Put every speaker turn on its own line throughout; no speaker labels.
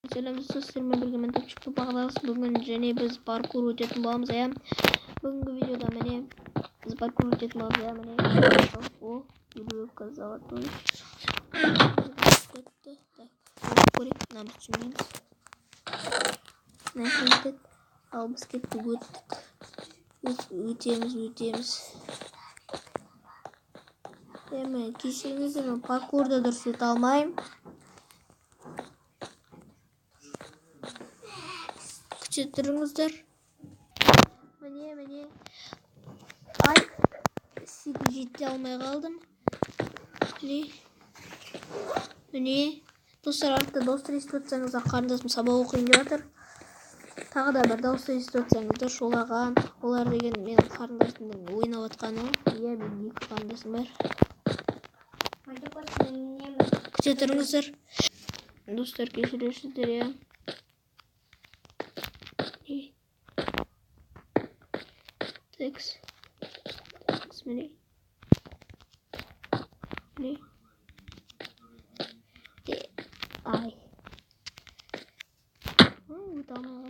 Selam dostlarım, birlikte ben çıktı bağlarız. Bugün jene biz parkur ücretini bağımız ya. Bugünkü videoda mene biz parkur ücretini bağımız ya. Mene o yürüyor kazavat oluyor. Kore namı çünkü neyse al basket bu ütemiz. Hemen kişinizin parkurda dursun almayayım. Çıtırımızdır. Mene. Ay sizi ciddi almaya kaldım. Mene. Dostlar artık dostlar istiyorsanız akarınızın sabah okuyun diyordur. Tağı da bir dostlar istiyorsanızdır. Şolagan. Olar degen benim karındaşımdan oynap atkanı. Iya benim iki karındaşım var. Çıtırımızdır. Dostlar geçirirsizdir ya. Tex. Mene. Ay. Tamam.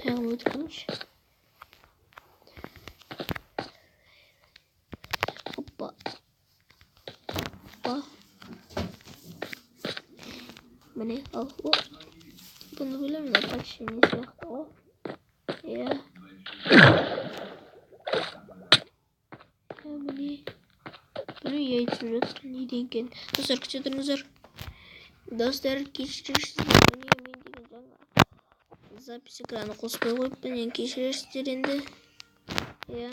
Hemen tıkmış. Hoppa. Mene al o. Bunu bilemiyorum kaç şeyini yaptı o. Ya. Bunu yayınlıyoruz. Ne diyeyim? Dostlar küçüğünüzür. Dostlar geçirirsizdir. Bunu yemeğin diyeceğim. Запись экрана қоспай қойып менен кешірерсіздер енді. Иә.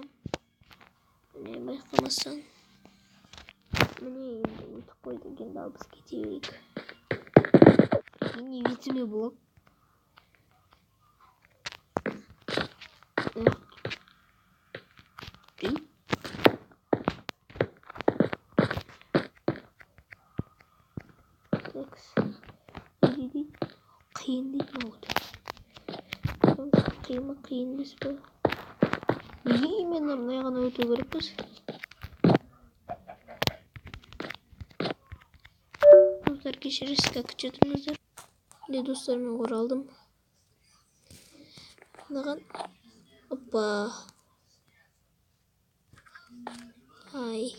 Міне байқамасаң. Міне енді өтіп қойдым енді ал біз кете берейік. Не бетіме блок. Қиын дейді болды. Қиын емес пе? Неге именно мына ғана өту керекпіз? Достар кешіресіз, как күтетіңіздер. Де достармен оралдым. Мынаған оппа. Ай.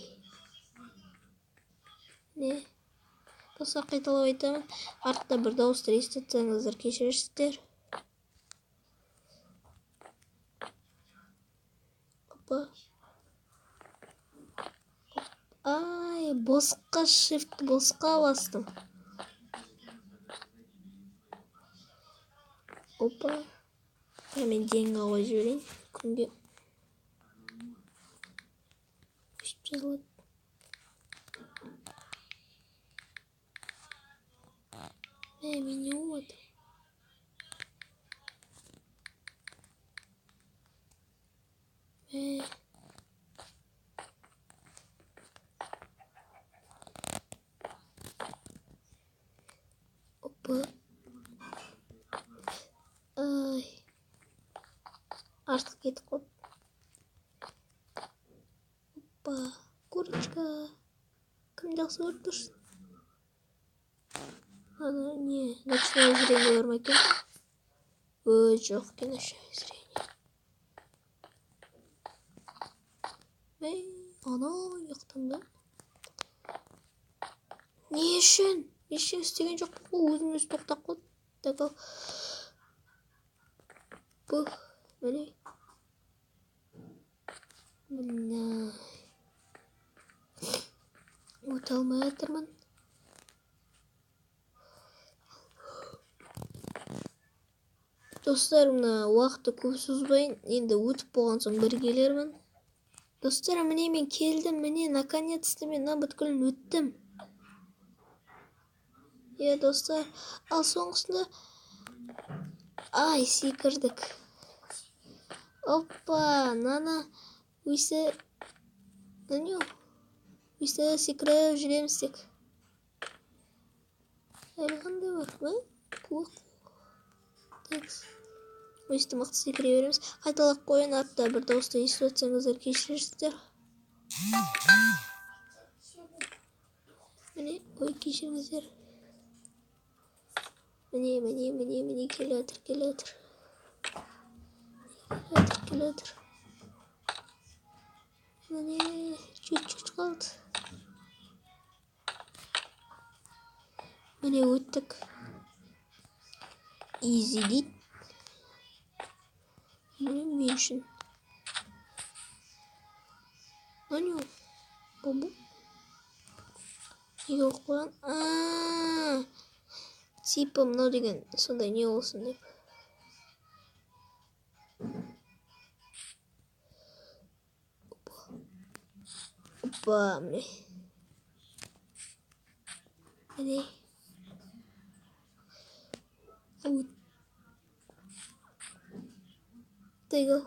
Не? Достар қайталап айтамын. Артта бір дауыстар естітсеңіздер кешіресіздер. Ay bosqa shift bosqa bastım. Hoppa. Hemen jenga koyup jibireyim. Kunga pişip yazıladi. Men ne oldu? Hoppa. Ay. Artık yedik hop. Hoppa. Курочка. Кім жақсы көріп тұрсың? Ана не? Ночное зрение бар ма екен? Жоқ екен ночное зрение. Ана яқтан да. Не үшін? Ештеңе істеген жоқ. Өзім тоқтап қалды. Так ал. Бұл міне. Мына. Өте алмай жатырмын. Достар, мына уақытты көп созбайын. Енді өтіп болған соң бір келермін. Достар, міне мен келдім. Міне наконец-то мен бүткілін өттім. Иә достар, ал соңғысында ай секірдік. Оппа, нана өйсі секіріп жүреміз тек. Әлі қандай бар ма? Қуық. Өйсті мықты секіре береміз. Қайталап қойын, артта бір дауысты естіп өтсеңіздер кешірерсіздер. Міне ой кешіріңіздер. Міне келе жатыр. Міне чуть-чуть қалды. Міне өттік. Easy дейді. Міне мен үшін. Ане ол? Бабу? Неге оқып қойған? Типа мынау деген сондай не болсын деп. Опа, міне. Міне. There you go.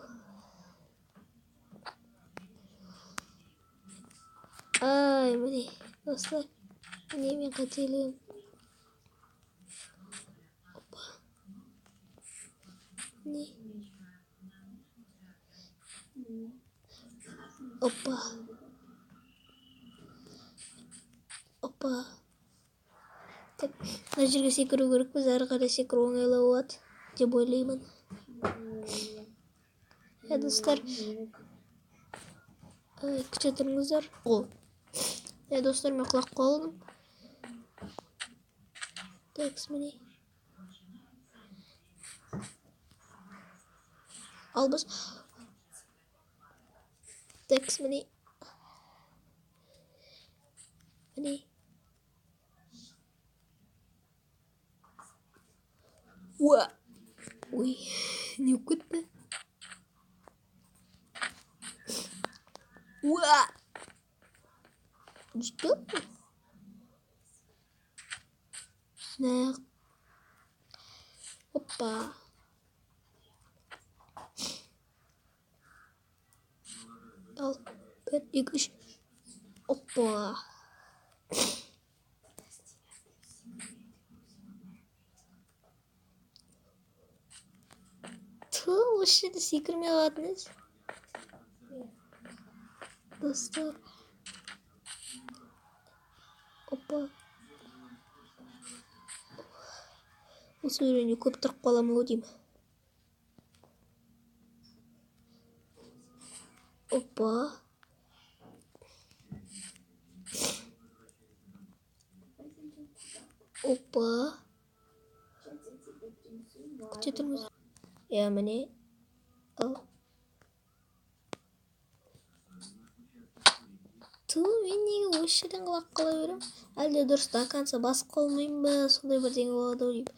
Ай, міне. Достар. Міне мен қателігім. Опа. Міне. Опа. Так, мына жерге секіру керекпіз, ары қарай секіру оңайлау болады деп ойлаймын. Достар, күте тұрыңыздар. Достар, мен құлап қалдым. Так, міне. Ал біз. Так, міне. Міне. Уа! Ой, не кетті. Уа! Что? Снег. Опа. Ал, 1, 2, 3. Опа. Осы жерде секірмей қалатыныз. Достар. Опа. Осы өренде көп тұрып қаламын ғой деймін. Опа. Опа. Күте тұрыңыз. Міне. Ал. Мен неге осы жерден құлап қала берем? Әлде дұрыс до конца басып қалмайым ба? Сондай бірдеңе болады ғой деймін.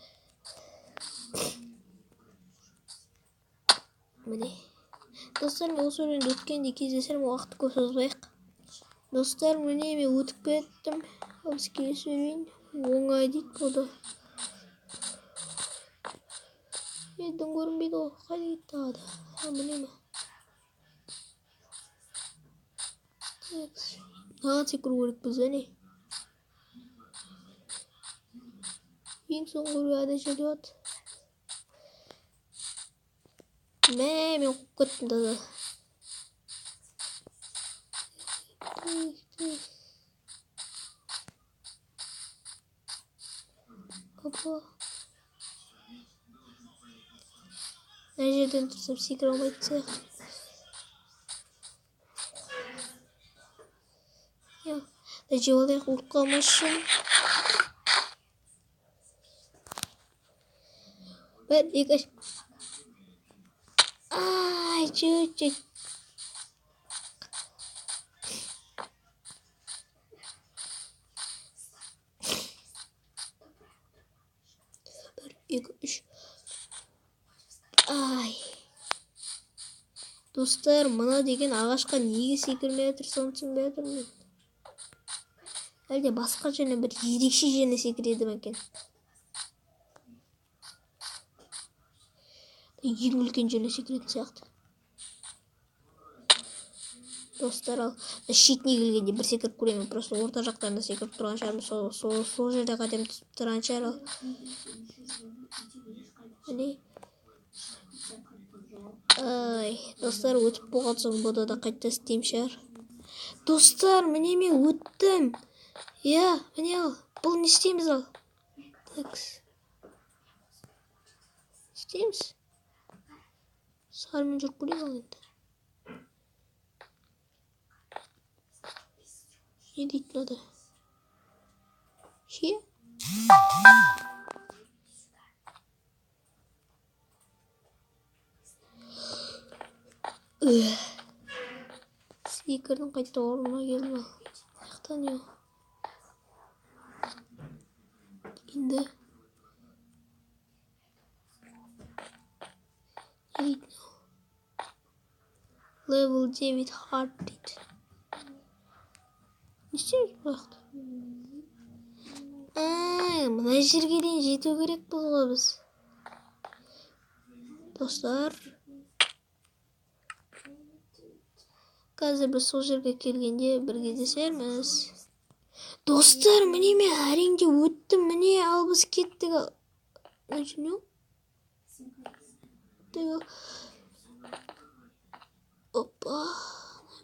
Міне. Достар, мен осы өренде өткенде кездесермін, уақытты көп созбайық. Достар, міне мен өтіп кеттім. Біз келесі өрен оңай дейді болды. Елдің көрінбейді ғой, қай дейді тағы. Міне ме? Маған секіру керек біз, әне. Ең соңғы өрен жерде бат. Мен қуып кеттім дады. Опа. Мына жерден тұрсам секіре алмайтын сияқты. Жеп алайық, ұрып қалмас үшін. 1, 2, 3. Ай, чуть-чуть. Ай. Достар, мына деген ағашқа неге секірмей жатыр, соны түсінбей жатырмын. Әлде басқа жеріне бір ерекше жеріне секіреді ме екен? Ең үлкен жеріне секіретін сияқты. Достар, ал шетіне келгенде бір секіріп көремін. Просто орта жақтарында секіріп тұрған шығармын. Сол жерде қадем түсіп тұрған шығар ал. Міне. Ай, достар, өтіп болған соң бұда да қайта істейм шығар. Достар, міне мен өттім. Міне ал. Бұл не істейміз ал? Такс. İsteyir misin? Sarmın çok buraya al енді. Ne deйтін ады? Şey? Сикірдің қайта орнына келді. Аяқтан еу. Енді. Не дейтін ау? Level 9 hard дейді. Не істейміз бұл жақта? Мына жерге дейін жету керек бұл ғой біз. Достар. Қазір біз сол жерге келгенде бір кездесерміз. Достар, міне мен әреңде өттім. Міне ал біз кеттік. Опа.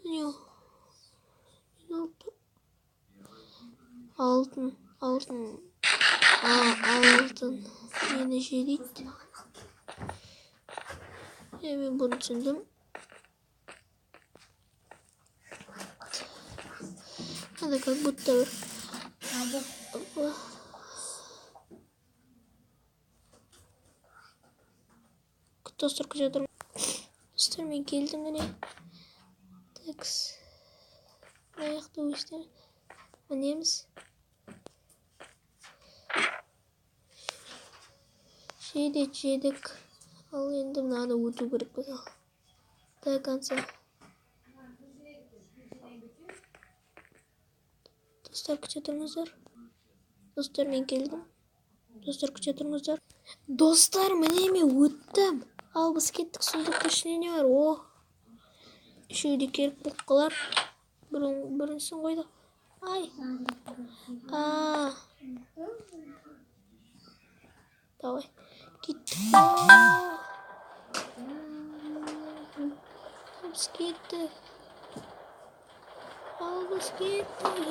Міне. Алтын. Алтын. Мені жедейді. Мен бұны түсіндім. Надо как будто... Достар күте жатырмын. Достар мен келдім міне. Такс. Аяқты өстем. Мінеміз. Жедік. Ал енді мынаны өту керек біз ал. До конца. Достар күте тұрыңыздар. Достар мен келдім. Достар күте тұрыңыздар. Достар міне мен өттім. Ал біз кеттік сұлдық ішіне не бар? О. Үшеуде келіп болып қалар. Біріншісін қойдық. Ай. Давай. Кеттік. Біз кеттік. Албыз кетті.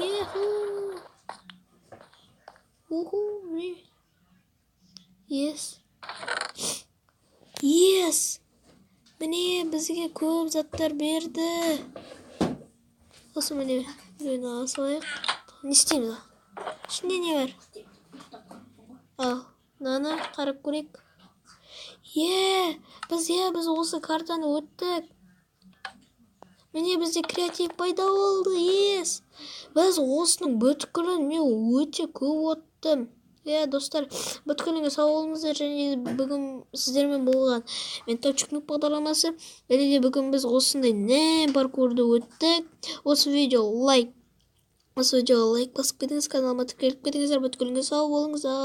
Уху. Yes. Міне бізге көп заттар берді. Осы міне біреуін алсайық. Не істейміз? Ішінде не бар? Ал, мынаны қарап көрейік. Біз осы картаны өттік. Міне бізде креатив пайда болды. Біз осының бүткілін мен өте көп өттім. Достар, бүткіліңе сау болыңыздар, және бүгін сіздермен болған мен Топчик-нуб бағдарламасы. Және де бүгін біз осындай паркурды өттік. Осы видеоға лайк басып кетіңіз, каналыма тіркеліп кетіңіздер. Бүткіліңе сау болыңыздар.